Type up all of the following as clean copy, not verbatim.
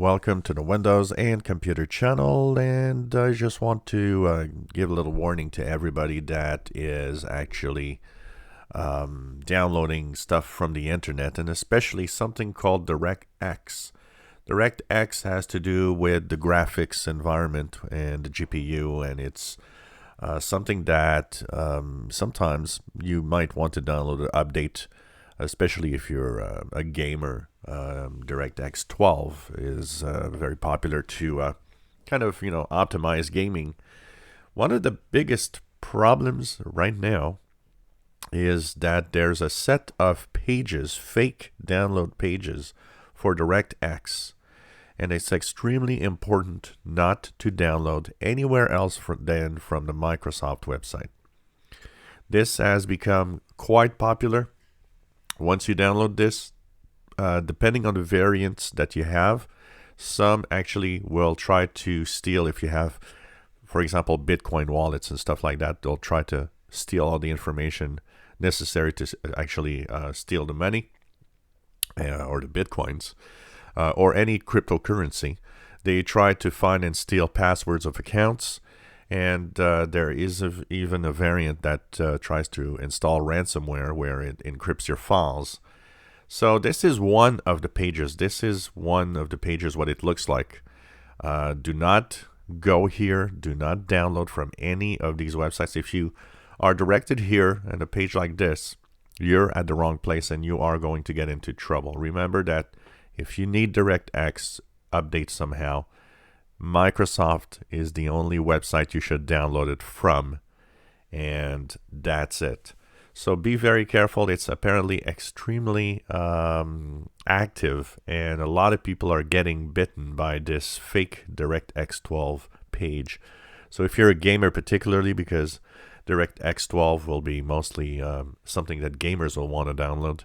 Welcome to the Windows and Computer channel, and I just want to give a little warning to everybody that is actually downloading stuff from the internet, and especially something called DirectX. DirectX has to do with the graphics environment and the GPU, and it's something that sometimes you might want to download or update, especially if you're a gamer. Direct X12 is very popular to kind of, optimize gaming. One of the biggest problems right now is that there's a set of pages, fake download pages for DirectX, and it's extremely important not to download anywhere else than from the Microsoft website. This has become quite popular. Once you download this, depending on the variants that you have, some actually will try to steal. If you have, for example, Bitcoin wallets and stuff like that, they'll try to steal all the information necessary to actually steal the money or the Bitcoins or any cryptocurrency. They try to find and steal passwords of accounts, and there is even a variant that tries to install ransomware where it encrypts your files. So this is one of the pages. What it looks like. Do not go here. Do not download from any of these websites. If you are directed here and a page like this, you're at the wrong place and you are going to get into trouble. Remember that if you need DirectX update somehow, Microsoft is the only website you should download it from, and that's it. So be very careful. It's apparently extremely active, and a lot of people are getting bitten by this fake Direct X12 page. So if you're a gamer particularly, because Direct X12 will be mostly something that gamers will want to download,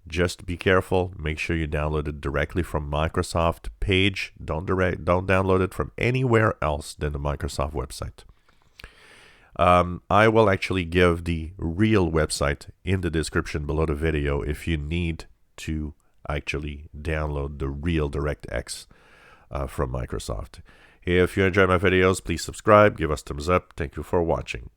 just be careful. Make sure you download it directly from Microsoft page. Don't download it from anywhere else than the Microsoft website. I will actually give the real website in the description below the video if you need to actually download the real DirectX from Microsoft. If you enjoy my videos, please subscribe, give us thumbs up. Thank you for watching.